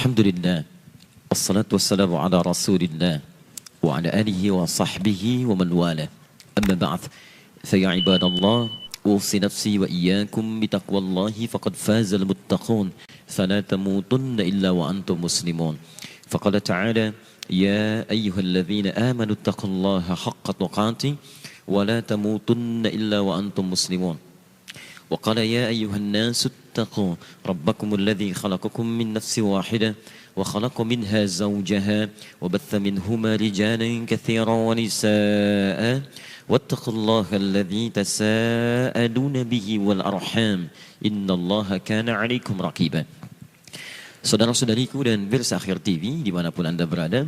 Alhamdulillah. Wassalatu wassalamu ala rasulillah. Wa ala alihi wa sahbihi wa man wala. Amma ba'd. Faya ibadallah. Usi nafsi wa iyyakum bitaqwallahi faqad fazal muttaqun. Fala tamutunna illa wa antum muslimun. Faqala ta'ala. Ya ayyuhalladzina amanu ittaqullaha haqqa tuqatih. Wa la tamutunna illa wa antum muslimun. وقال يا أيها الناس اتقوا ربكم الذي خلقكم من نفس واحدة وخلق منها زوجها وبث منهما رجالا كثيرا ونساء واتقوا الله الذي تساءلون به والأرحام إن الله كان عليكم رقيبا. Saudara-saudariku dan pemirsa Akhir TV dimanapun Anda berada,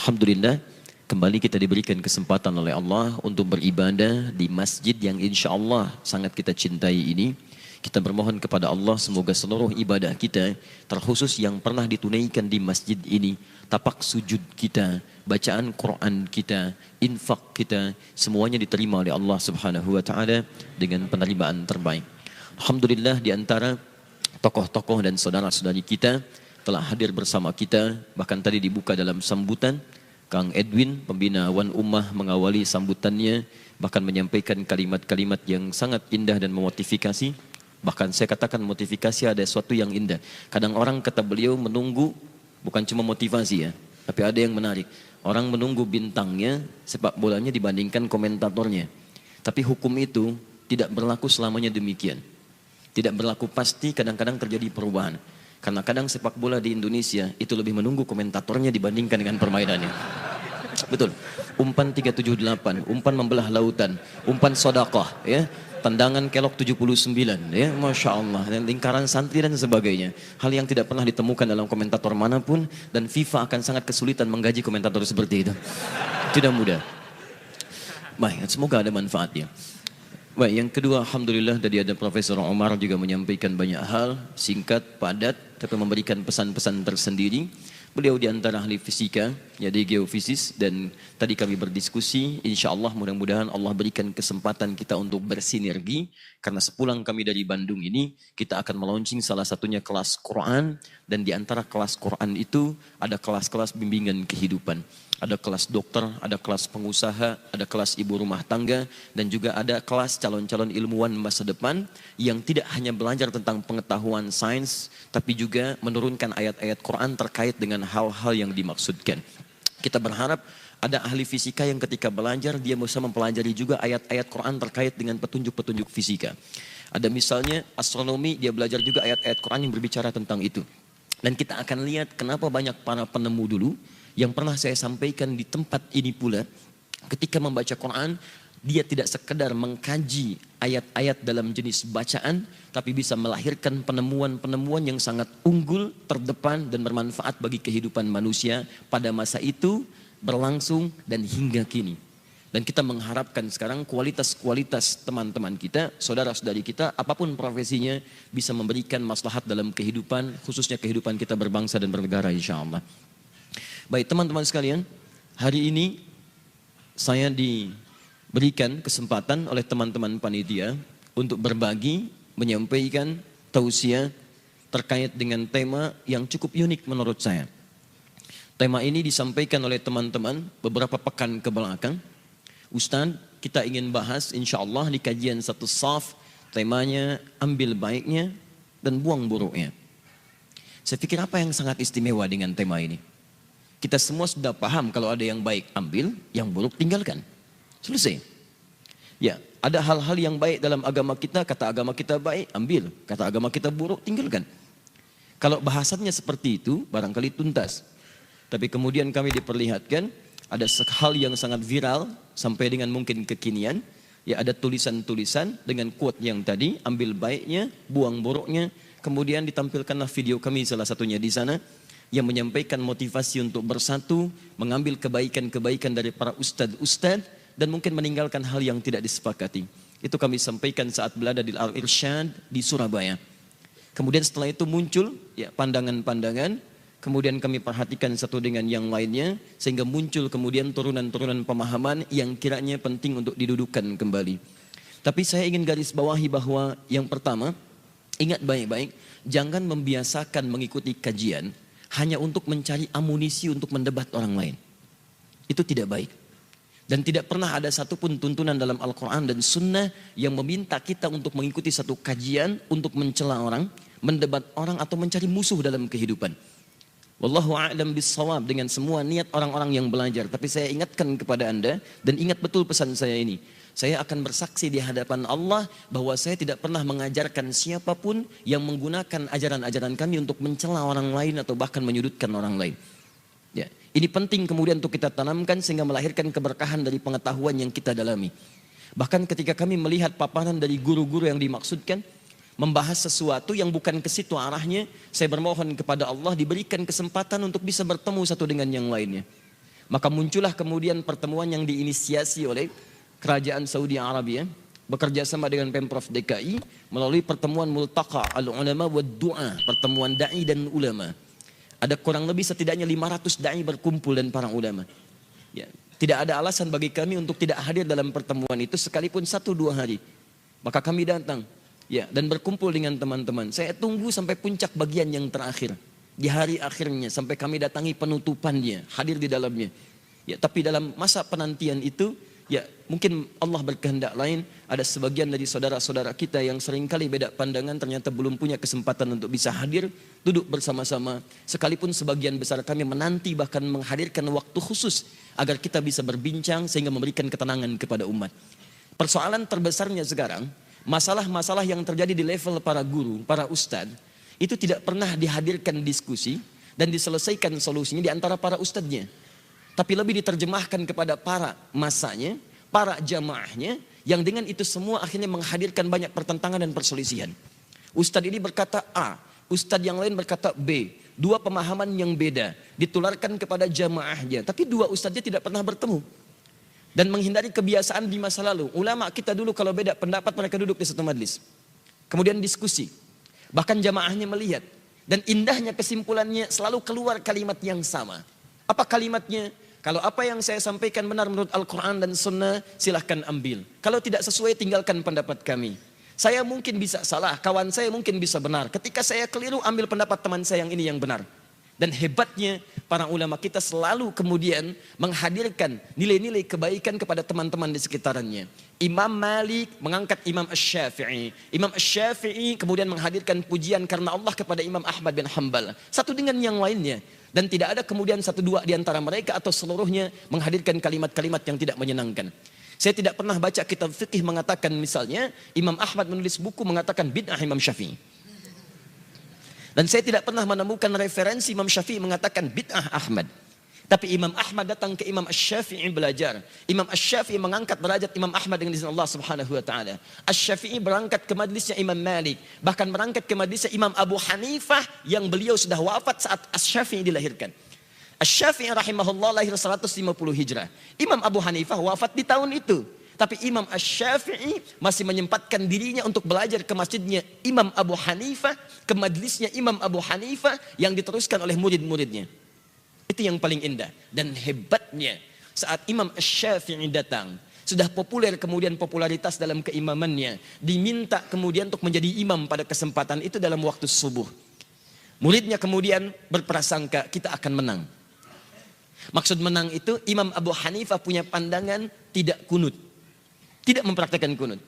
Alhamdulillah kembali kita diberikan kesempatan oleh Allah untuk beribadah di masjid yang insya Allah sangat kita cintai ini. Kita bermohon kepada Allah semoga seluruh ibadah kita, terkhusus yang pernah ditunaikan di masjid ini, tapak sujud kita, bacaan Quran kita, infak kita, semuanya diterima oleh Allah Subhanahu wa Ta'ala dengan penerimaan terbaik. Alhamdulillah di antara tokoh-tokoh dan saudara-saudari kita telah hadir bersama kita, bahkan tadi dibuka dalam sambutan. Kang Edwin, pembina Wan Ummah, mengawali sambutannya, bahkan menyampaikan kalimat-kalimat yang sangat indah dan memotivasi. Bahkan saya katakan motivasi ada sesuatu yang indah. Kadang orang kata beliau menunggu, bukan cuma motivasi ya, tapi ada yang menarik. Orang menunggu bintangnya, sepak bolanya dibandingkan komentatornya. Tapi hukum itu tidak berlaku selamanya demikian. Tidak berlaku pasti, kadang-kadang terjadi perubahan. Karena kadang sepak bola di Indonesia itu lebih menunggu komentatornya dibandingkan dengan permainannya. Betul. Umpan 378, umpan membelah lautan, umpan sodakoh, ya, tendangan kelok 79, ya, Masya Allah, lingkaran santri dan sebagainya. Hal yang tidak pernah ditemukan dalam komentator manapun, dan FIFA akan sangat kesulitan menggaji komentator seperti itu. Tidak mudah. Baik, semoga ada manfaatnya. Baik, yang kedua, Alhamdulillah tadi ada Profesor Omar juga menyampaikan banyak hal, singkat, padat, tapi memberikan pesan-pesan tersendiri. Beliau di antara ahli fisika, jadi geofisis, dan tadi kami berdiskusi, insya Allah mudah-mudahan Allah berikan kesempatan kita untuk bersinergi, karena sepulang kami dari Bandung ini, kita akan melaunching salah satunya kelas Quran, dan di antara kelas Quran itu ada kelas-kelas bimbingan kehidupan. Ada kelas dokter, ada kelas pengusaha, ada kelas ibu rumah tangga, dan juga ada kelas calon-calon ilmuwan masa depan yang tidak hanya belajar tentang pengetahuan sains, tapi juga menurunkan ayat-ayat Quran terkait dengan hal-hal yang dimaksudkan. Kita berharap ada ahli fisika yang ketika belajar, dia bisa mempelajari juga ayat-ayat Quran terkait dengan petunjuk-petunjuk fisika. Ada misalnya astronomi, dia belajar juga ayat-ayat Quran yang berbicara tentang itu. Dan kita akan lihat kenapa banyak para penemu dulu, yang pernah saya sampaikan di tempat ini pula, ketika membaca Quran, dia tidak sekedar mengkaji ayat-ayat dalam jenis bacaan, tapi bisa melahirkan penemuan-penemuan yang sangat unggul, terdepan, dan bermanfaat bagi kehidupan manusia pada masa itu, berlangsung, dan hingga kini. Dan kita mengharapkan sekarang kualitas-kualitas teman-teman kita, saudara-saudari kita, apapun profesinya, bisa memberikan maslahat dalam kehidupan, khususnya kehidupan kita berbangsa dan bernegara insya Allah. Baik teman-teman sekalian, hari ini saya diberikan kesempatan oleh teman-teman panitia untuk berbagi, menyampaikan tausiah terkait dengan tema yang cukup unik menurut saya. Tema ini disampaikan oleh teman-teman beberapa pekan ke belakang. Ustaz, kita ingin bahas insya Allah di kajian satu saf, temanya ambil baiknya dan buang buruknya. Saya pikir apa yang sangat istimewa dengan tema ini? Kita semua sudah paham kalau ada yang baik ambil, yang buruk tinggalkan. Selesai. Ya, ada hal-hal yang baik dalam agama kita, kata agama kita baik, ambil. Kata agama kita buruk, tinggalkan. Kalau bahasannya seperti itu, barangkali tuntas. Tapi kemudian kami diperlihatkan, ada hal yang sangat viral, sampai dengan mungkin kekinian. Ya, ada tulisan-tulisan dengan quote yang tadi, ambil baiknya, buang buruknya. Kemudian ditampilkanlah video kami salah satunya di sana, yang menyampaikan motivasi untuk bersatu, mengambil kebaikan-kebaikan dari para ustadz-ustadz, dan mungkin meninggalkan hal yang tidak disepakati. Itu kami sampaikan saat berada di Al-Irsyad di Surabaya. Kemudian setelah itu muncul ya, pandangan-pandangan, kemudian kami perhatikan satu dengan yang lainnya, sehingga muncul kemudian turunan-turunan pemahaman yang kiranya penting untuk didudukkan kembali. Tapi saya ingin garis bawahi bahwa yang pertama, ingat baik-baik, jangan membiasakan mengikuti kajian hanya untuk mencari amunisi untuk mendebat orang lain. Itu tidak baik. Dan tidak pernah ada satupun tuntunan dalam Al-Quran dan Sunnah yang meminta kita untuk mengikuti satu kajian untuk mencela orang, mendebat orang atau mencari musuh dalam kehidupan. Wallahu a'lam bissawab dengan semua niat orang-orang yang belajar. Tapi saya ingatkan kepada Anda dan ingat betul pesan saya ini. Saya akan bersaksi di hadapan Allah bahwa saya tidak pernah mengajarkan siapapun yang menggunakan ajaran-ajaran kami untuk mencela orang lain atau bahkan menyudutkan orang lain. Ya, ini penting kemudian untuk kita tanamkan sehingga melahirkan keberkahan dari pengetahuan yang kita dalami. Bahkan ketika kami melihat paparan dari guru-guru yang dimaksudkan membahas sesuatu yang bukan ke situ arahnya, saya bermohon kepada Allah diberikan kesempatan untuk bisa bertemu satu dengan yang lainnya. Maka muncullah kemudian pertemuan yang diinisiasi oleh Kerajaan Saudi Arabia bekerja sama dengan Pemprov DKI melalui pertemuan Multaqa Al-Ulama wa Du'a, pertemuan dai dan ulama. Ada kurang lebih setidaknya 500 dai berkumpul dan para ulama. Ya, tidak ada alasan bagi kami untuk tidak hadir dalam pertemuan itu sekalipun 1-2 hari. Maka kami datang, ya, dan berkumpul dengan teman-teman. Saya tunggu sampai puncak bagian yang terakhir, di hari akhirnya sampai kami datangi penutupannya, hadir di dalamnya. Ya, tapi dalam masa penantian itu, ya, mungkin Allah berkehendak lain. Ada sebagian dari saudara-saudara kita yang seringkali beda pandangan ternyata belum punya kesempatan untuk bisa hadir, duduk bersama-sama. Sekalipun sebagian besar kami menanti bahkan menghadirkan waktu khusus agar kita bisa berbincang sehingga memberikan ketenangan kepada umat. Persoalan terbesarnya sekarang, masalah-masalah yang terjadi di level para guru, para ustadz, itu tidak pernah dihadirkan diskusi dan diselesaikan solusinya di antara para ustadznya. Tapi lebih diterjemahkan kepada para masanya, para jamaahnya, yang dengan itu semua akhirnya menghadirkan banyak pertentangan dan perselisihan. Ustadz ini berkata A, ustadz yang lain berkata B. Dua pemahaman yang beda ditularkan kepada jamaahnya, tapi dua ustadznya tidak pernah bertemu. Dan menghindari kebiasaan di masa lalu. Ulama kita dulu kalau beda pendapat mereka duduk di satu majlis. Kemudian diskusi. Bahkan jamaahnya melihat. Dan indahnya kesimpulannya selalu keluar kalimat yang sama. Apa kalimatnya? Kalau apa yang saya sampaikan benar menurut Al-Quran dan Sunnah, silahkan ambil. Kalau tidak sesuai, tinggalkan pendapat kami. Saya mungkin bisa salah, kawan saya mungkin bisa benar. Ketika saya keliru, ambil pendapat teman saya yang ini yang benar. Dan hebatnya para ulama kita selalu kemudian menghadirkan nilai-nilai kebaikan kepada teman-teman di sekitarnya. Imam Malik mengangkat Imam Asy-Syafi'i. Imam Asy-Syafi'i kemudian menghadirkan pujian karena Allah kepada Imam Ahmad bin Hanbal. Satu dengan yang lainnya. Dan tidak ada kemudian 1-2 di antara mereka atau seluruhnya menghadirkan kalimat-kalimat yang tidak menyenangkan. Saya tidak pernah baca kitab fikih mengatakan misalnya Imam Ahmad menulis buku mengatakan bid'ah Imam Syafi'i. Dan saya tidak pernah menemukan referensi Imam Syafi'i mengatakan bid'ah Ahmad. Tapi Imam Ahmad datang ke Imam Asy-Syafi'i belajar. Imam Asy-Syafi'i mengangkat derajat Imam Ahmad dengan izin Allah Subhanahu wa taala. Asy-Syafi'i berangkat ke majlisnya Imam Malik, bahkan berangkat ke majlisnya Imam Abu Hanifah yang beliau sudah wafat saat Asy-Syafi'i dilahirkan. Asy-Syafi'i rahimahullah lahir 150 Hijrah. Imam Abu Hanifah wafat di tahun itu. Tapi Imam Asy-Syafi'i masih menyempatkan dirinya untuk belajar ke masjidnya Imam Abu Hanifah, ke majlisnya Imam Abu Hanifah yang diteruskan oleh murid-muridnya. Itu yang paling indah. Dan hebatnya saat Imam Asy-Syafi'i datang, sudah populer kemudian popularitas dalam keimamannya, diminta kemudian untuk menjadi imam pada kesempatan itu dalam waktu subuh. Muridnya kemudian berprasangka kita akan menang. Maksud menang itu Imam Abu Hanifah punya pandangan tidak kunut, tidak mempraktekkan kunut.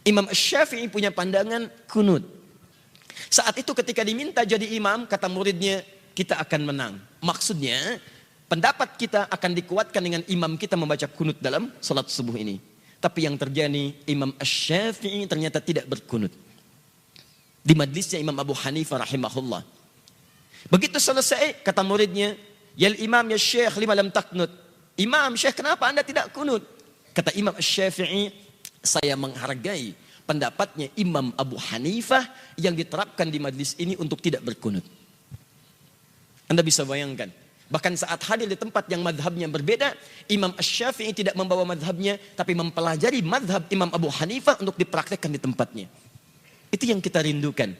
Imam Asy-Syafi'i punya pandangan kunut. Saat itu ketika diminta jadi imam, kata muridnya, kita akan menang. Maksudnya, pendapat kita akan dikuatkan dengan imam kita membaca kunut dalam salat subuh ini. Tapi yang terjadi, Imam Asy-Syafi'i ternyata tidak berkunut. Di majlisnya Imam Abu Hanifah rahimahullah. Begitu selesai, kata muridnya, "Yal imam ya syekh lima lam taknut." Imam, syekh kenapa anda tidak kunut? Kata Imam Asy-Syafi'i, saya menghargai pendapatnya Imam Abu Hanifah yang diterapkan di majlis ini untuk tidak berkunut. Anda bisa bayangkan, bahkan saat hadir di tempat yang madhabnya berbeda, Imam Asy-Syafi'i tidak membawa madhabnya, tapi mempelajari madhab Imam Abu Hanifah untuk dipraktekkan di tempatnya. Itu yang kita rindukan.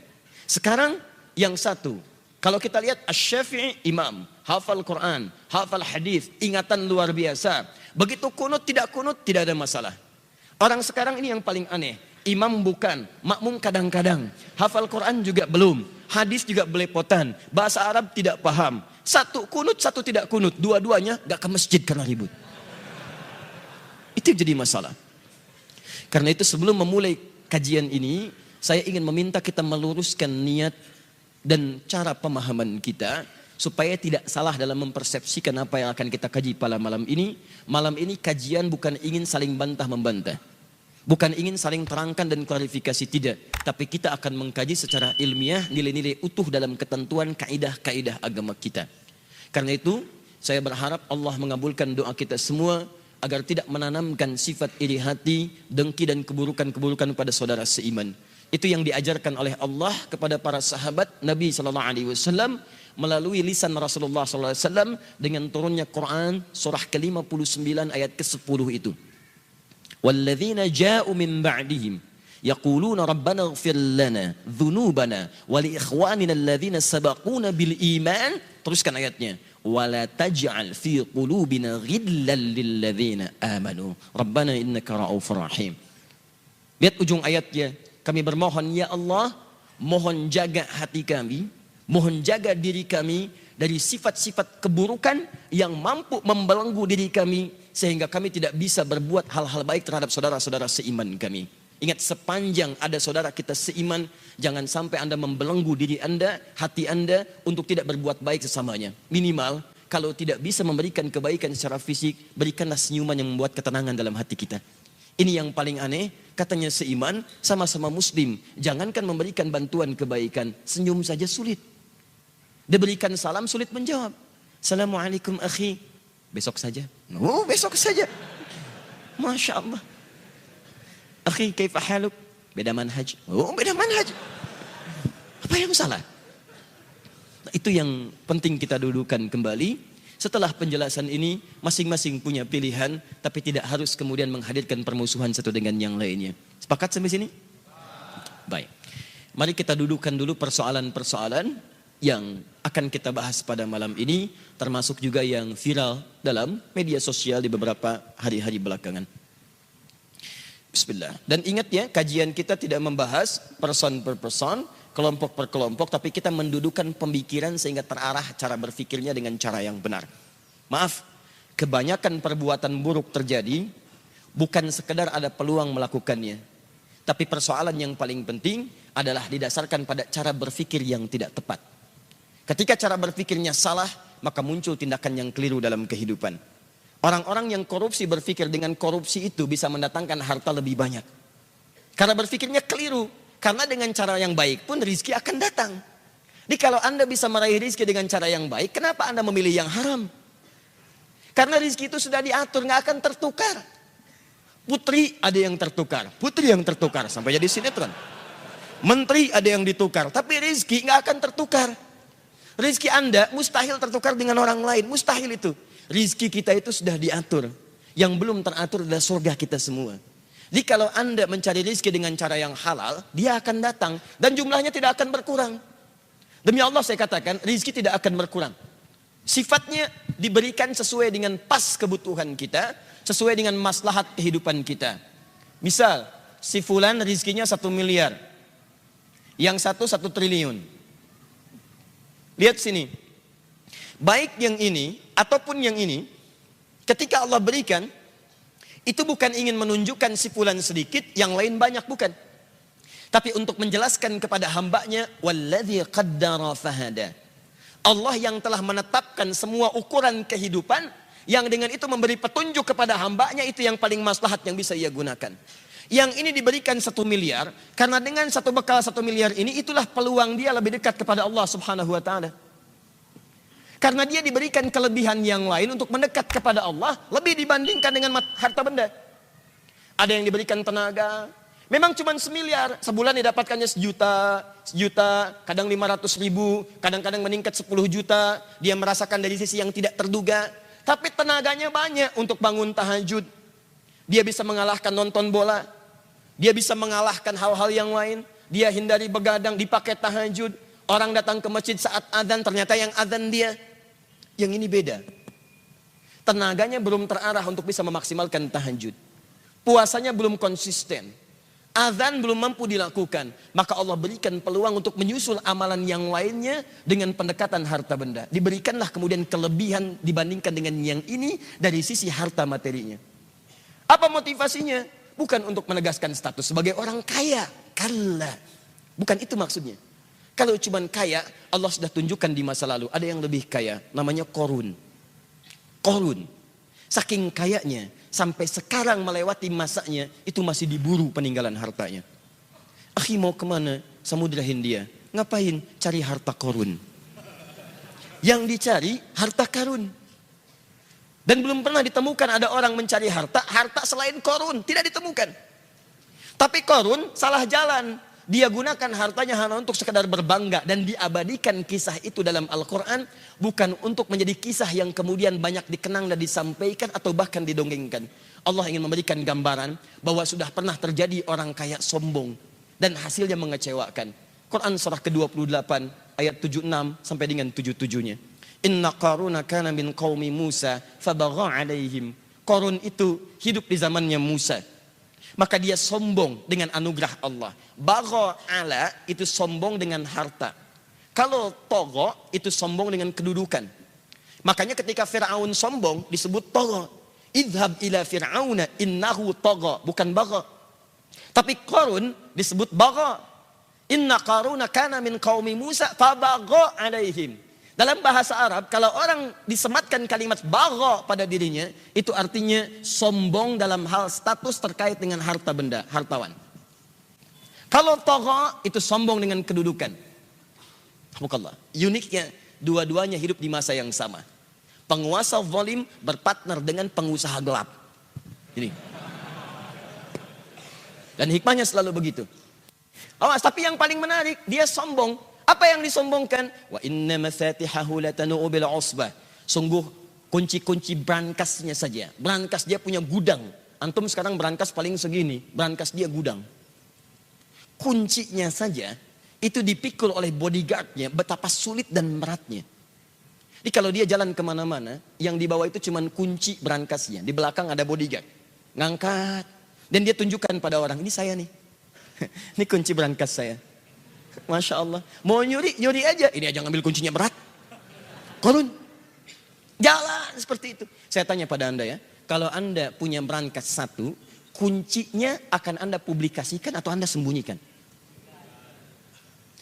Sekarang yang satu, kalau kita lihat Asy-Syafi'i imam, hafal Quran, hafal hadis, ingatan luar biasa. Begitu kunut tidak ada masalah. Orang sekarang ini yang paling aneh. Imam bukan, makmum kadang-kadang. Hafal Quran juga belum. Hadis juga belepotan. Bahasa Arab tidak paham. Satu kunut, satu tidak kunut. Dua-duanya gak ke masjid karena ribut. Itu yang jadi masalah. Karena itu sebelum memulai kajian ini, saya ingin meminta kita meluruskan niat dan cara pemahaman kita supaya tidak salah dalam mempersepsikan apa yang akan kita kaji pada malam ini. Malam ini kajian bukan ingin saling bantah-membantah. Bukan ingin saling terangkan dan klarifikasi, tidak. Tapi kita akan mengkaji secara ilmiah nilai-nilai utuh dalam ketentuan kaidah-kaidah agama kita. Karena itu saya berharap Allah mengabulkan doa kita semua agar tidak menanamkan sifat iri hati, dengki dan keburukan-keburukan pada saudara seiman. Itu yang diajarkan oleh Allah kepada para sahabat Nabi SAW melalui lisan Rasulullah SAW dengan turunnya Quran surah ke-59 ayat ke-10 itu. Walladzina ja'u min ba'dihim yaquluna rabbana ighfir lana dhunubana wa li ikhwanina alladzina sabaquna bil iman. Teruskan ayatnya. Wala taj'al fi qulubina ghillan lil ladzina amanu rabbana innaka ra'ufur rahim. Lihat ujung ayatnya. Kami bermohon ya Allah, mohon jaga hati kami, mohon jaga diri kami dari sifat-sifat keburukan yang mampu membelenggu diri kami sehingga kami tidak bisa berbuat hal-hal baik terhadap saudara-saudara seiman kami. Ingat, sepanjang ada saudara kita seiman, jangan sampai Anda membelenggu diri Anda, hati Anda untuk tidak berbuat baik sesamanya. Minimal kalau tidak bisa memberikan kebaikan secara fisik, berikanlah senyuman yang membuat ketenangan dalam hati kita. Ini yang paling aneh, katanya seiman, sama-sama muslim. Jangankan memberikan bantuan kebaikan, senyum saja sulit. Diberikan salam sulit menjawab. Assalamualaikum akhi. Besok saja. Oh, besok saja. Masya Allah. Akhi, kaifa haluk? Beda manhaj. Oh, beda manhaj. Apa yang salah? Nah, itu yang penting kita dudukan kembali. Setelah penjelasan ini, masing-masing punya pilihan, tapi tidak harus kemudian menghadirkan permusuhan satu dengan yang lainnya. Sepakat sampai sini? Baik. Mari kita dudukkan dulu persoalan-persoalan yang akan kita bahas pada malam ini, termasuk juga yang viral dalam media sosial di beberapa hari-hari belakangan. Bismillah. Dan ingat ya, kajian kita tidak membahas person per person, kelompok per kelompok, tapi kita mendudukan pemikiran sehingga terarah cara berfikirnya dengan cara yang benar. Maaf, kebanyakan perbuatan buruk terjadi bukan sekedar ada peluang melakukannya, tapi persoalan yang paling penting adalah didasarkan pada cara berfikir yang tidak tepat. Ketika cara berfikirnya salah, maka muncul tindakan yang keliru dalam kehidupan. Orang-orang yang korupsi berpikir dengan korupsi itu bisa mendatangkan harta lebih banyak. Karena berfikirnya keliru. Karena dengan cara yang baik pun rizki akan datang. Jadi kalau Anda bisa meraih rizki dengan cara yang baik, kenapa Anda memilih yang haram? Karena rizki itu sudah diatur, nggak akan tertukar. Putri ada yang tertukar, putri yang tertukar sampai jadi sinetron. Menteri ada yang ditukar, tapi rizki nggak akan tertukar. Rizki Anda mustahil tertukar dengan orang lain, mustahil itu. Rizki kita itu sudah diatur. Yang belum teratur adalah surga kita semua. Jadi kalau Anda mencari rizki dengan cara yang halal, dia akan datang dan jumlahnya tidak akan berkurang. Demi Allah saya katakan, rizki tidak akan berkurang. Sifatnya diberikan sesuai dengan pas kebutuhan kita, sesuai dengan maslahat kehidupan kita. Misal, si fulan rizkinya 1 miliar, yang satu 1 triliun. Lihat sini, baik yang ini ataupun yang ini, ketika Allah berikan, itu bukan ingin menunjukkan si fulan sedikit, yang lain banyak, bukan. Tapi untuk menjelaskan kepada hambanya, walladzi qaddara fahada. Allah yang telah menetapkan semua ukuran kehidupan, yang dengan itu memberi petunjuk kepada hambanya, itu yang paling maslahat yang bisa ia gunakan. Yang ini diberikan 1 miliar, karena dengan satu bekal 1 miliar ini, itulah peluang dia lebih dekat kepada Allah subhanahu wa ta'ala. Karena dia diberikan kelebihan yang lain untuk mendekat kepada Allah lebih dibandingkan dengan harta benda. Ada yang diberikan tenaga, memang cuma 1 miliar, sebulan didapatkannya 1 juta, kadang 500 ribu, kadang-kadang meningkat 10 juta. Dia merasakan dari sisi yang tidak terduga, tapi tenaganya banyak untuk bangun tahajud. Dia bisa mengalahkan nonton bola, dia bisa mengalahkan hal-hal yang lain. Dia hindari begadang, dipakai tahajud. Orang datang ke masjid saat azan, ternyata yang azan dia. Yang ini beda. Tenaganya belum terarah untuk bisa memaksimalkan tahajud. Puasanya belum konsisten. Azan belum mampu dilakukan, maka Allah berikan peluang untuk menyusul amalan yang lainnya dengan pendekatan harta benda. Diberikanlah kemudian kelebihan dibandingkan dengan yang ini dari sisi harta materinya. Apa motivasinya? Bukan untuk menegaskan status sebagai orang kaya. Kalla. Bukan itu maksudnya. Kalau cuma kaya, Allah sudah tunjukkan di masa lalu. Ada yang lebih kaya, namanya Qorun. Qorun. Saking kayanya, sampai sekarang melewati masanya, itu masih diburu peninggalan hartanya. Akhi mau kemana? Samudra Hindia. Ngapain? Cari harta Qorun. Yang dicari harta karun. Dan belum pernah ditemukan ada orang mencari harta selain Qorun. Tidak ditemukan. Tapi Qorun salah jalan. Dia gunakan hartanya hanya untuk sekedar berbangga. Dan diabadikan kisah itu dalam Al-Quran. Bukan untuk menjadi kisah yang kemudian banyak dikenang dan disampaikan atau bahkan didongengkan. Allah ingin memberikan gambaran bahwa sudah pernah terjadi orang kaya sombong. Dan hasilnya mengecewakan. Quran surah ke-28 ayat 76 sampai dengan 77-nya. Inna Qaruna kana min qaumi Musa fabagha alaihim. Qarun itu hidup di zamannya Musa. Maka dia sombong dengan anugerah Allah. Bagha ala itu sombong dengan harta. Kalau togho itu sombong dengan kedudukan. Makanya ketika Fir'aun sombong disebut togho. Idhab ila Fir'auna innahu togho. Bukan bagha. Tapi Qarun disebut bagha. Inna Qaruna kana min qaumi Musa fabagha alaihim. Dalam bahasa Arab, kalau orang disematkan kalimat bagha pada dirinya, itu artinya sombong dalam hal status terkait dengan harta benda, hartawan. Kalau tagha, itu sombong dengan kedudukan. Alhamdulillah. Uniknya, dua-duanya hidup di masa yang sama. Penguasa zalim berpartner dengan pengusaha gelap. Ini. Dan hikmahnya selalu begitu. Awas, tapi yang paling menarik, dia sombong. Apa yang disombongkan? Wa inna mafatihahu latanu bil usbah. Sungguh kunci-kunci brankasnya saja. Brankas dia punya gudang. Antum sekarang brankas paling segini. Brankas dia gudang. Kuncinya saja itu dipikul oleh bodyguardnya. Betapa sulit dan beratnya. Jadi kalau dia jalan kemana-mana, yang dibawa itu cuma kunci brankasnya. Di belakang ada bodyguard. Ngangkat. Dan dia tunjukkan pada orang, ini saya nih. Ini kunci brankas saya. Masya Allah. Mau nyuri, nyuri aja. Ini aja ngambil kuncinya berat. Qarun. Jalan seperti itu. Saya tanya pada anda ya. Kalau anda punya brankas satu, kuncinya akan anda publikasikan atau anda sembunyikan?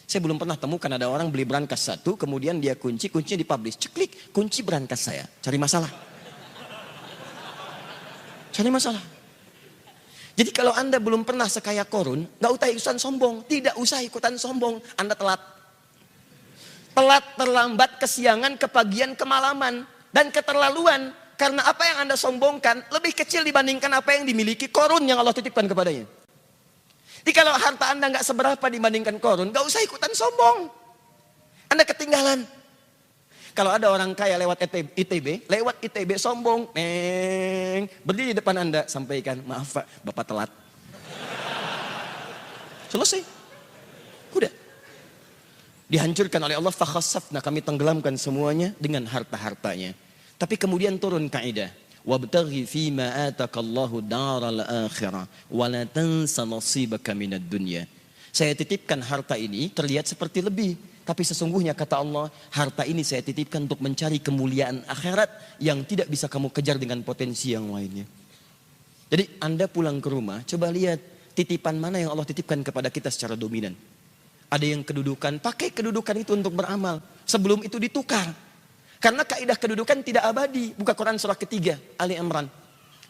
Saya belum pernah temukan ada orang beli brankas satu, kemudian dia kuncinya dipublish. Ceklik, kunci brankas saya. Cari masalah. Cari masalah. Jadi kalau anda belum pernah sekaya Qarun, gak usah ikutan sombong. Tidak usah ikutan sombong. Anda telat. Telat, terlambat, kesiangan, kepagian, kemalaman. Dan keterlaluan. Karena apa yang anda sombongkan lebih kecil dibandingkan apa yang dimiliki Qarun yang Allah titipkan kepadanya. Jadi kalau harta anda gak seberapa dibandingkan Qarun, gak usah ikutan sombong. Anda ketinggalan. Kalau ada orang kaya lewat ITB sombong, berdiri di depan anda, sampaikan, maaf Pak, Bapak telat. Selesai. Udah. Dihancurkan oleh Allah, fakhassafna, kami tenggelamkan semuanya dengan harta-hartanya. Tapi kemudian turun kaidah, wabtaghi fima atakallahu daral akhirah, wa la tansa nasibaka minad dunya. Saya titipkan harta ini terlihat seperti lebih. Tapi sesungguhnya kata Allah, harta ini saya titipkan untuk mencari kemuliaan akhirat yang tidak bisa kamu kejar dengan potensi yang lainnya. Jadi anda pulang ke rumah, coba lihat titipan mana yang Allah titipkan kepada kita secara dominan. Ada yang kedudukan, pakai kedudukan itu untuk beramal. Sebelum itu ditukar. Karena kaidah kedudukan tidak abadi. Buka Quran surah ketiga, Ali Imran.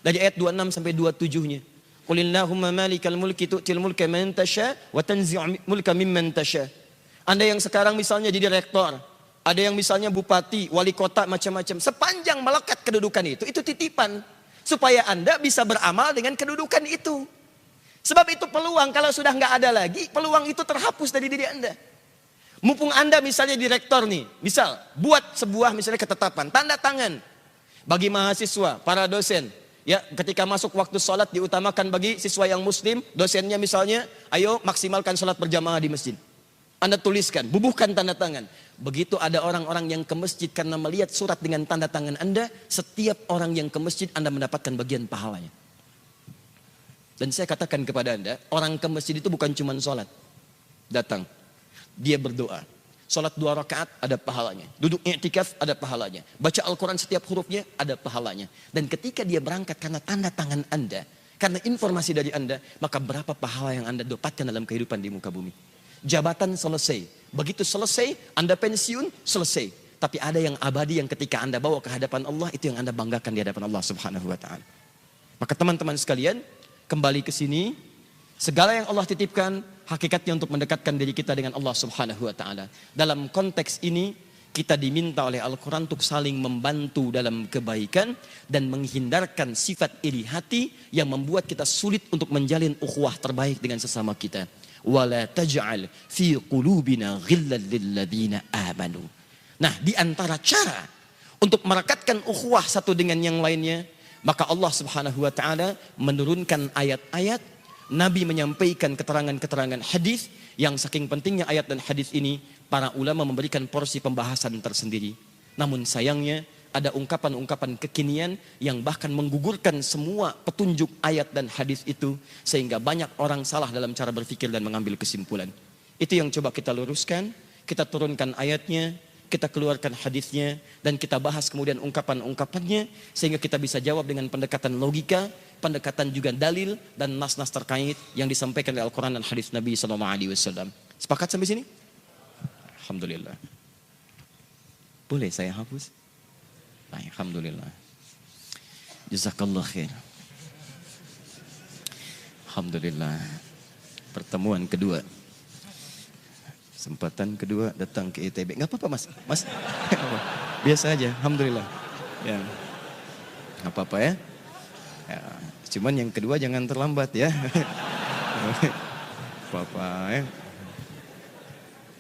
Dari ayat 26 sampai 27-nya. Qulillahumma malikal mulki tu'til mulka man tasha wa tanzi'u mulka mimman tasha. Anda yang sekarang misalnya jadi rektor, ada yang misalnya bupati, wali kota, macam-macam. Sepanjang melekat kedudukan itu titipan. Supaya Anda bisa beramal dengan kedudukan itu. Sebab itu peluang, kalau sudah nggak ada lagi, peluang itu terhapus dari diri Anda. Mumpung Anda misalnya direktor nih, misal buat sebuah misalnya ketetapan, tanda tangan. Bagi mahasiswa, para dosen. Ya, ketika masuk waktu sholat diutamakan bagi siswa yang muslim, dosennya misalnya, ayo maksimalkan sholat berjamaah di masjid. Anda tuliskan, bubuhkan tanda tangan. Begitu ada orang-orang yang ke masjid karena melihat surat dengan tanda tangan Anda, setiap orang yang ke masjid Anda mendapatkan bagian pahalanya. Dan saya katakan kepada Anda, orang ke masjid itu bukan cuma sholat. Datang, dia berdoa. Sholat 2 rakaat ada pahalanya. Duduk i'tikaf ada pahalanya. Baca Al-Quran setiap hurufnya ada pahalanya. Dan ketika dia berangkat karena tanda tangan Anda, karena informasi dari Anda, maka berapa pahala yang Anda dapatkan dalam kehidupan di muka bumi. Jabatan selesai. Begitu selesai, Anda pensiun, selesai. Tapi ada yang abadi yang ketika Anda bawa ke hadapan Allah, itu yang Anda banggakan di hadapan Allah Subhanahu wa ta'ala. Maka teman-teman sekalian, kembali ke sini, segala yang Allah titipkan, hakikatnya untuk mendekatkan diri kita dengan Allah Subhanahu wa ta'ala. Dalam konteks ini, kita diminta oleh Al-Quran untuk saling membantu dalam kebaikan dan menghindarkan sifat iri hati yang membuat kita sulit untuk menjalin ukhuwah terbaik dengan sesama kita. Wala taj'al fi qulubina ghillan lilladzina amanu. Nah, di antara cara untuk merekatkan ukhuwah satu dengan yang lainnya, maka Allah Subhanahu wa ta'ala menurunkan ayat-ayat, Nabi menyampaikan keterangan-keterangan hadis yang saking pentingnya ayat dan hadis ini, para ulama memberikan porsi pembahasan tersendiri. Namun sayangnya ada ungkapan-ungkapan kekinian yang bahkan menggugurkan semua petunjuk ayat dan hadis itu, sehingga banyak orang salah dalam cara berpikir dan mengambil kesimpulan. Itu yang coba kita luruskan, kita turunkan ayatnya, kita keluarkan hadisnya, dan kita bahas kemudian ungkapan-ungkapannya, sehingga kita bisa jawab dengan pendekatan logika, pendekatan juga dalil dan nas-nas terkait yang disampaikan oleh Al-Quran dan hadis Nabi SAW. Sepakat sampai sini? Alhamdulillah. Boleh saya hapus? Baik, alhamdulillah. Jazakallah khair. Alhamdulillah. Pertemuan kedua. Kesempatan kedua datang ke ITB. Enggak apa-apa, Mas. Mas. Biasa aja, alhamdulillah. Ya. Enggak apa-apa ya. Ya, cuman yang kedua jangan terlambat ya. Apa-apa ya.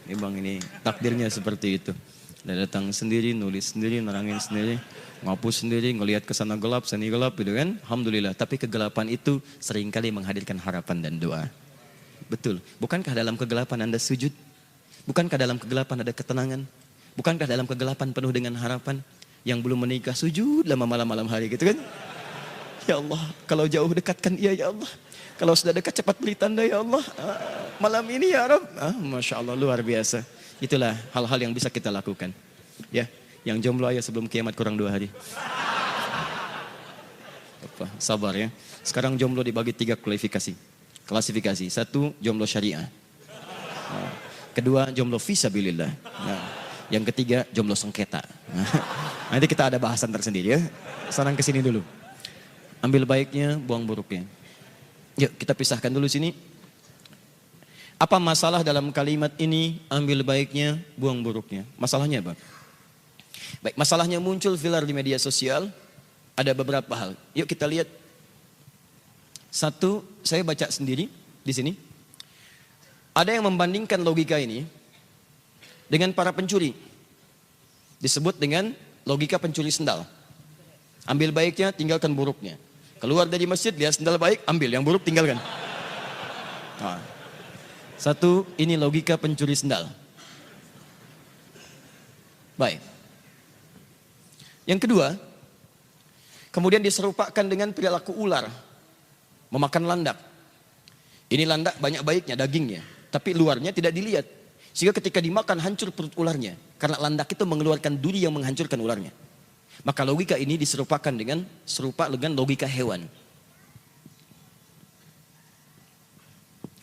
Ini Bang, ini takdirnya seperti itu. Udah datang sendiri, nulis sendiri, nerangin sendiri, ngapus sendiri, ngelihat ke sana gelap, sini gelap gitu kan. Alhamdulillah, tapi kegelapan itu seringkali menghadirkan harapan dan doa. Betul. Bukankah dalam kegelapan Anda sujud? Bukankah dalam kegelapan ada ketenangan? Bukankah dalam kegelapan penuh dengan harapan? Yang belum menikah sujud lama malam-malam hari gitu kan? Ya Allah, kalau jauh dekatkan ia ya Allah. Kalau sudah dekat cepat beri tanda ya Allah. Malam ini ya Rabb. Masya Allah, luar biasa. Itulah hal-hal yang bisa kita lakukan. Ya, yang jomblo aja sebelum kiamat kurang 2 hari. Sabar ya. Sekarang jomblo dibagi 3 klasifikasi. 1, jomblo syariah. Kedua, jomblo fisabilillah. Yang ketiga, jomblo sengketa. Nanti kita ada bahasan tersendiri ya. Sekarang ke sini dulu. Ambil baiknya, buang buruknya. Yuk kita pisahkan dulu sini. Apa masalah dalam kalimat ini? Ambil baiknya, buang buruknya. Masalahnya apa? Baik, masalahnya muncul viral di media sosial. Ada beberapa hal. Yuk kita lihat. 1, saya baca sendiri di sini. Ada yang membandingkan logika ini dengan para pencuri. Disebut dengan logika pencuri sendal. Ambil baiknya, tinggalkan buruknya. Keluar dari masjid, lihat sendal baik, ambil. Yang buruk tinggalkan. 1, ini logika pencuri sendal. Baik. Yang kedua, kemudian diserupakan dengan perilaku ular. Memakan landak. Ini landak banyak baiknya, dagingnya. Tapi luarnya tidak dilihat. Sehingga ketika dimakan hancur perut ularnya. Karena landak itu mengeluarkan duri yang menghancurkan ularnya. Maka logika ini diserupakan dengan logika hewan.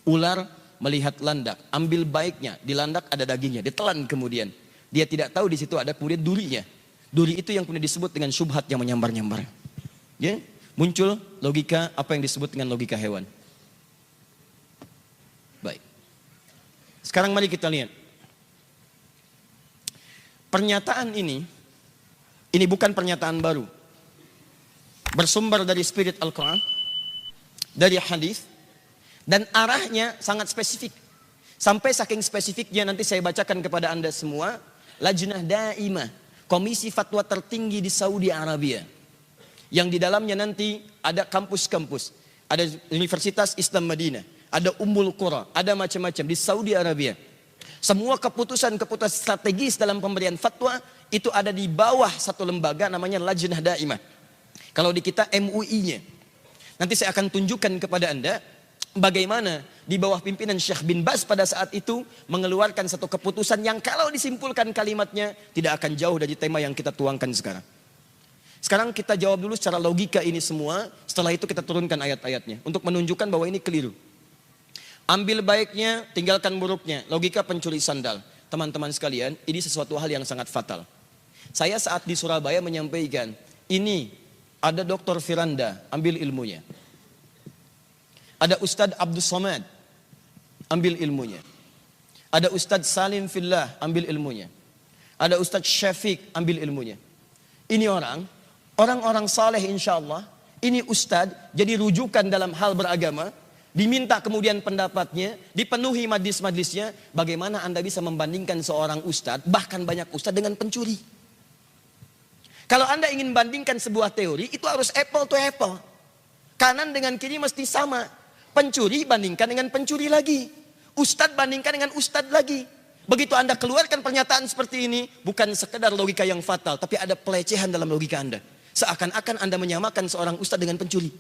Ular melihat landak, ambil baiknya, di landak ada dagingnya, ditelan kemudian. Dia tidak tahu di situ ada kemudian durinya. Duri itu yang kemudian disebut dengan syubhat yang menyambar-nyambar. Ya, muncul logika apa yang disebut dengan logika hewan. Baik. Sekarang mari kita lihat. Pernyataan ini bukan pernyataan baru. Bersumber dari spirit Al-Quran, dari hadis, dan arahnya sangat spesifik. Sampai saking spesifiknya nanti saya bacakan kepada Anda semua. Lajnah Daimah, komisi fatwa tertinggi di Saudi Arabia. Yang di dalamnya nanti ada kampus-kampus. Ada Universitas Islam Madinah. Ada Ummul Qura. Ada macam-macam di Saudi Arabia. Semua keputusan-keputusan strategis dalam pemberian fatwa itu ada di bawah satu lembaga namanya Lajnah Daimah. Kalau di kita MUI-nya. Nanti saya akan tunjukkan kepada Anda bagaimana di bawah pimpinan Syekh bin Baz pada saat itu mengeluarkan satu keputusan yang kalau disimpulkan kalimatnya tidak akan jauh dari tema yang kita tuangkan sekarang. Sekarang kita jawab dulu secara logika ini semua, setelah itu kita turunkan ayat-ayatnya untuk menunjukkan bahwa ini keliru. Ambil baiknya, tinggalkan buruknya, logika pencuri sandal. Teman-teman sekalian, ini sesuatu hal yang sangat fatal. Saya saat di Surabaya menyampaikan, ini ada Dr. Firanda, ambil ilmunya. Ada Ustadz Abdul Somad, ambil ilmunya. Ada Ustadz Salim Fillah, ambil ilmunya. Ada Ustadz Syafiq, ambil ilmunya. Ini orang-orang saleh insya Allah. Ini Ustadz jadi rujukan dalam hal beragama. Diminta kemudian pendapatnya, dipenuhi majlis-majlisnya. Bagaimana Anda bisa membandingkan seorang Ustadz, bahkan banyak Ustadz dengan pencuri? Kalau Anda ingin bandingkan sebuah teori, itu harus apple to apple. Kanan dengan kiri mesti sama. Pencuri bandingkan dengan pencuri lagi. Ustadz bandingkan dengan ustadz lagi. Begitu Anda keluarkan pernyataan seperti ini, bukan sekedar logika yang fatal, tapi ada pelecehan dalam logika Anda. Seakan-akan Anda menyamakan seorang ustadz dengan pencuri.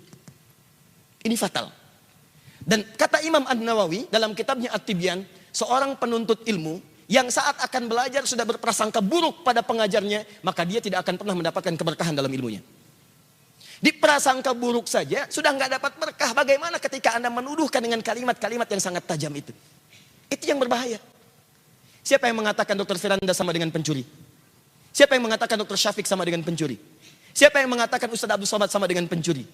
Ini fatal. Dan kata Imam An-Nawawi dalam kitabnya At-Tibyan, seorang penuntut ilmu yang saat akan belajar sudah berprasangka buruk pada pengajarnya, maka dia tidak akan pernah mendapatkan keberkahan dalam ilmunya. Di prasangka buruk saja sudah nggak dapat berkah. Bagaimana ketika Anda menuduhkan dengan kalimat-kalimat yang sangat tajam itu? Itu yang berbahaya. Siapa yang mengatakan Dr. Firanda sama dengan pencuri? Siapa yang mengatakan Dr. Syafiq sama dengan pencuri? Siapa yang mengatakan Ustadz Abdul Somad sama dengan pencuri?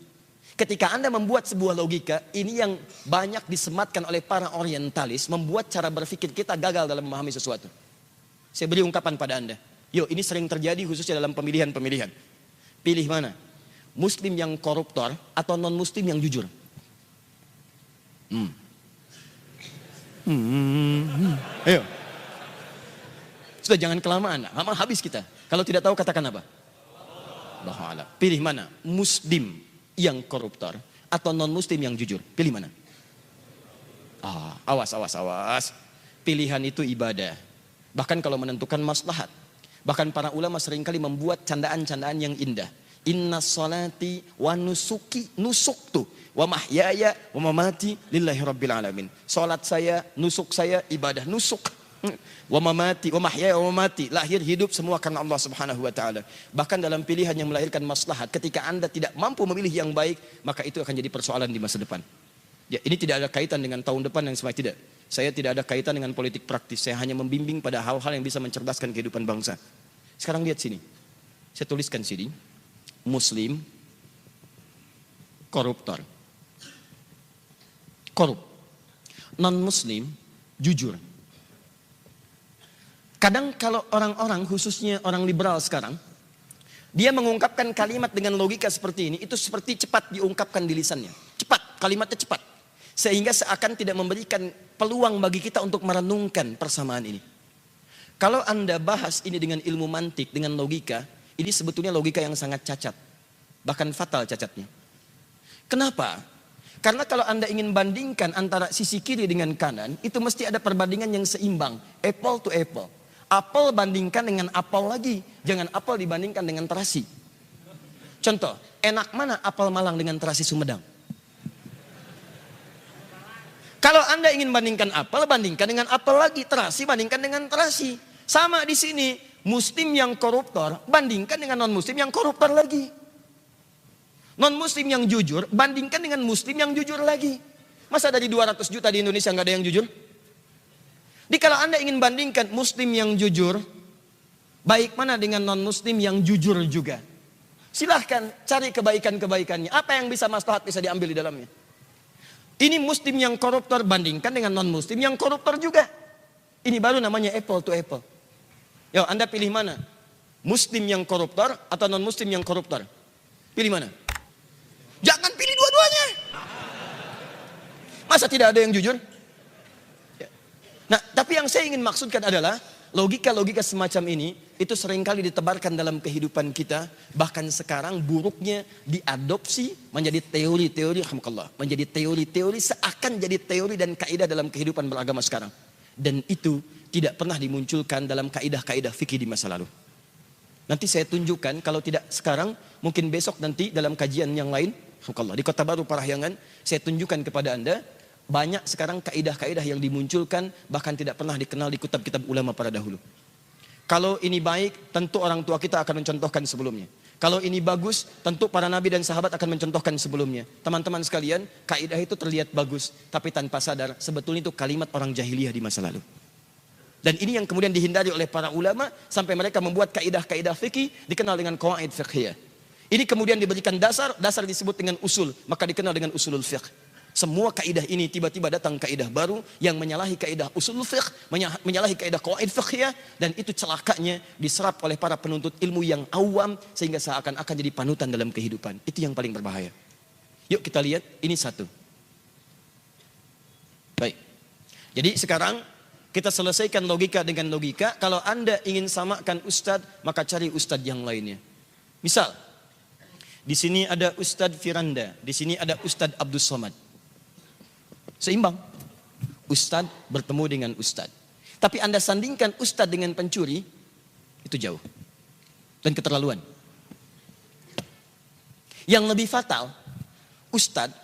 Ketika Anda membuat sebuah logika, ini yang banyak disematkan oleh para orientalis, membuat cara berpikir kita gagal dalam memahami sesuatu. Saya beri ungkapan pada Anda. Yuk, ini sering terjadi khususnya dalam pemilihan-pemilihan. Pilih mana? Muslim yang koruptor atau non-muslim yang jujur? Ayo. Sudah jangan kelamaan, lama habis kita. Kalau tidak tahu katakan apa? Allahu a'lam. Pilih mana? Muslim yang koruptor atau non-muslim yang jujur? Pilih mana? Awas. Pilihan itu ibadah. Bahkan kalau menentukan maslahat. Bahkan para ulama seringkali membuat candaan-candaan yang indah. Inna salati wa nusuki, nusuk tuh. Wa mahyaya wa mamati lillahi rabbil alamin. Salat saya, nusuk saya, ibadah nusuk. Wa mamati, wa mahyaya wa mamati, lahir hidup semua karena Allah Subhanahu wa taala. Bahkan dalam pilihan yang melahirkan maslahat, ketika Anda tidak mampu memilih yang baik, maka itu akan jadi persoalan di masa depan. Ya, ini tidak ada kaitan dengan tahun depan yang semakin tidak. Saya tidak ada kaitan dengan politik praktis. Saya hanya membimbing pada hal-hal yang bisa mencerdaskan kehidupan bangsa. Sekarang lihat sini. Saya tuliskan sini. Muslim koruptor. Korup. Non-muslim jujur. Kadang kalau orang-orang, khususnya orang liberal sekarang, dia mengungkapkan kalimat dengan logika seperti ini, itu seperti cepat diungkapkan di lisannya. Cepat, kalimatnya cepat. Sehingga seakan tidak memberikan peluang bagi kita untuk merenungkan persamaan ini. Kalau Anda bahas ini dengan ilmu mantik, dengan logika, ini sebetulnya logika yang sangat cacat. Bahkan fatal cacatnya. Kenapa? Karena kalau Anda ingin bandingkan antara sisi kiri dengan kanan, itu mesti ada perbandingan yang seimbang. Apple to apple. Apel bandingkan dengan apel lagi. Jangan apel dibandingkan dengan terasi. Contoh, enak mana apel Malang dengan terasi Sumedang? Kalau Anda ingin bandingkan apel, bandingkan dengan apel lagi. Terasi bandingkan dengan terasi. Sama di sini, muslim yang koruptor bandingkan dengan non-muslim yang koruptor lagi. Non-muslim yang jujur bandingkan dengan muslim yang jujur lagi. Masa dari 200 juta di Indonesia nggak ada yang jujur? Jadi kalau Anda ingin bandingkan muslim yang jujur, baik mana dengan non-muslim yang jujur juga. Silahkan cari kebaikan-kebaikannya. Apa yang bisa maslahat bisa diambil di dalamnya. Ini muslim yang koruptor bandingkan dengan non-muslim yang koruptor juga. Ini baru namanya apple to apple. Yo, Anda pilih mana? Muslim yang koruptor atau non-muslim yang koruptor? Pilih mana? Jangan pilih dua-duanya. Masa tidak ada yang jujur? Nah, tapi yang saya ingin maksudkan adalah logika-logika semacam ini itu seringkali ditebarkan dalam kehidupan kita. Bahkan sekarang buruknya diadopsi menjadi teori-teori, menjadi teori-teori seakan jadi teori dan kaidah dalam kehidupan beragama sekarang. Dan itu tidak pernah dimunculkan dalam kaidah-kaidah fikih di masa lalu. Nanti saya tunjukkan, kalau tidak sekarang, mungkin besok nanti dalam kajian yang lain, Di Kota Baru Parahyangan, saya tunjukkan kepada Anda, banyak sekarang kaidah-kaidah yang dimunculkan, bahkan tidak pernah dikenal di kitab-kitab ulama pada dahulu. Kalau ini baik, tentu orang tua kita akan mencontohkan sebelumnya. Kalau ini bagus, tentu para nabi dan sahabat akan mencontohkan sebelumnya. Teman-teman sekalian, kaidah itu terlihat bagus, tapi tanpa sadar, sebetulnya itu kalimat orang jahiliyah di masa lalu. Dan ini yang kemudian dihindari oleh para ulama, sampai mereka membuat kaidah-kaidah fikih, dikenal dengan qawaid fiqhiyah. Ini kemudian diberikan dasar disebut dengan usul, maka dikenal dengan usulul fiqh. Semua kaidah ini tiba-tiba datang kaidah baru yang menyalahi kaidah usul fiqh, menyalahi kaidah qawaid fiqhiyah, dan itu celakanya diserap oleh para penuntut ilmu yang awam sehingga seakan-akan jadi panutan dalam kehidupan. Itu yang paling berbahaya. Yuk kita lihat, ini satu. Baik. Jadi sekarang kita selesaikan logika dengan logika. Kalau Anda ingin samakan ustadz, maka cari ustadz yang lainnya. Misal, di sini ada Ustadz Firanda, di sini ada Ustadz Abdus Somad. Seimbang. Ustadz bertemu dengan ustadz. Tapi Anda sandingkan ustadz dengan pencuri, itu jauh. Dan keterlaluan. Yang lebih fatal, ustadz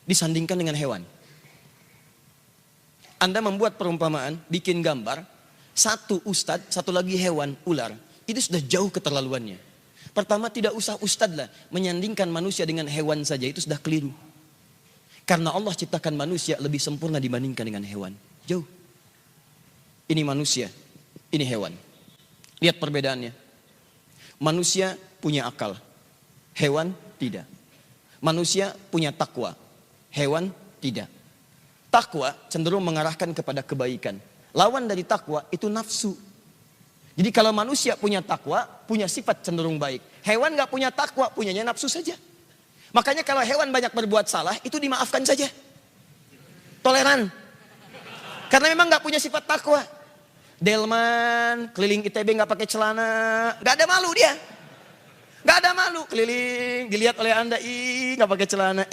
disandingkan dengan hewan. Anda membuat perumpamaan, bikin gambar, satu ustadz, satu lagi hewan, ular. Itu sudah jauh keterlaluannya. Pertama, tidak usah ustadz lah, menyandingkan manusia dengan hewan saja, itu sudah keliru. Karena Allah ciptakan manusia lebih sempurna dibandingkan dengan hewan. Jauh. Ini manusia, ini hewan. Lihat perbedaannya. Manusia punya akal, hewan tidak. Manusia punya takwa, hewan tidak. Takwa cenderung mengarahkan kepada kebaikan. Lawan dari takwa itu nafsu. Jadi kalau manusia punya takwa, punya sifat cenderung baik. Hewan gak punya takwa, punyanya nafsu saja. Makanya kalau hewan banyak berbuat salah, itu dimaafkan saja. Toleran. Karena memang gak punya sifat takwa. Delman, keliling ITB gak pakai celana, gak ada malu dia. Gak ada malu, keliling, dilihat oleh Anda, gak pakai celana.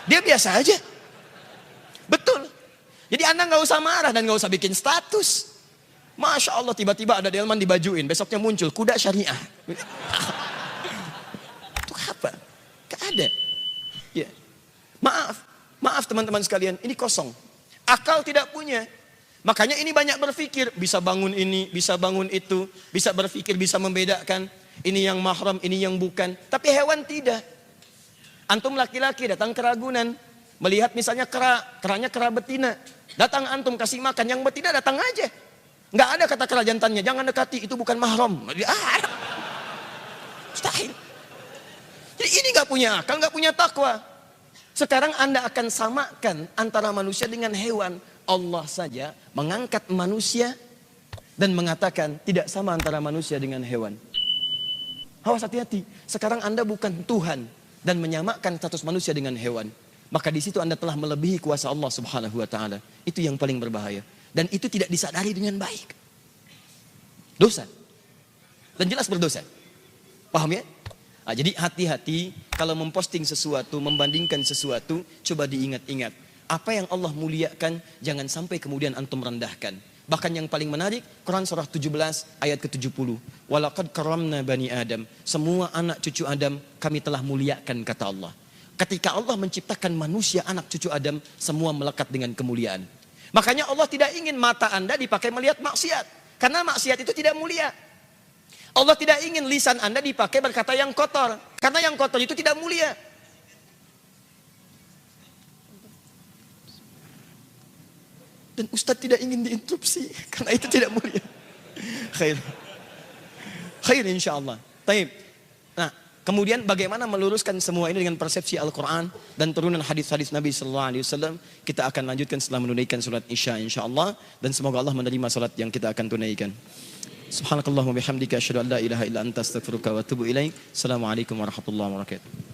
Dia biasa aja. Betul. Jadi Anda gak usah marah dan gak usah bikin status. Masya Allah, tiba-tiba ada delman dibajuin, besoknya muncul kuda syariah. Itu apa? Gak ada. Ya. Maaf teman-teman sekalian, ini kosong. Akal tidak punya. Makanya ini banyak berpikir, bisa bangun ini, bisa bangun itu, bisa berpikir, bisa membedakan. Ini yang mahram, ini yang bukan. Tapi hewan tidak. Antum laki-laki datang ke Ragunan, melihat misalnya keranya kera betina. Datang antum kasih makan, yang betina datang aja. Nggak ada kata kera jantannya, jangan dekati, itu bukan mahram. Mustahil. Jadi ini nggak punya akal, nggak punya takwa. Sekarang Anda akan samakan antara manusia dengan hewan. Allah saja mengangkat manusia dan mengatakan tidak sama antara manusia dengan hewan. Awas, hati-hati. Sekarang Anda bukan Tuhan dan menyamakan status manusia dengan hewan. Maka di situ Anda telah melebihi kuasa Allah Subhanahu wa taala. Itu yang paling berbahaya. Dan itu tidak disadari dengan baik. Dosa. Dan jelas berdosa. Paham ya? Nah, jadi hati-hati kalau memposting sesuatu, membandingkan sesuatu, coba diingat-ingat. Apa yang Allah muliakan, jangan sampai kemudian antum rendahkan. Bahkan yang paling menarik, Quran surah 17 ayat ke-70. Walaqad karamna bani Adam. Semua anak cucu Adam kami telah muliakan, kata Allah. Ketika Allah menciptakan manusia anak cucu Adam, semua melekat dengan kemuliaan. Makanya Allah tidak ingin mata Anda dipakai melihat maksiat. Karena maksiat itu tidak mulia. Allah tidak ingin lisan Anda dipakai berkata yang kotor. Karena yang kotor itu tidak mulia. Dan Ustadz tidak ingin diinterupsi. Karena itu tidak mulia. Khair. Khair insyaAllah. Taib. Nah, kemudian bagaimana meluruskan semua ini dengan persepsi Al-Quran dan turunan hadis-hadis Nabi SAW. Kita akan lanjutkan setelah menunaikan salat Isya insyaAllah. Dan semoga Allah menerima salat yang kita akan tunaikan. Subhanakallahumma bihamdika asyhadu an la ilaha illa anta astaghfiruka wa atubu ilaik. Assalamualaikum warahmatullahi wabarakatuh.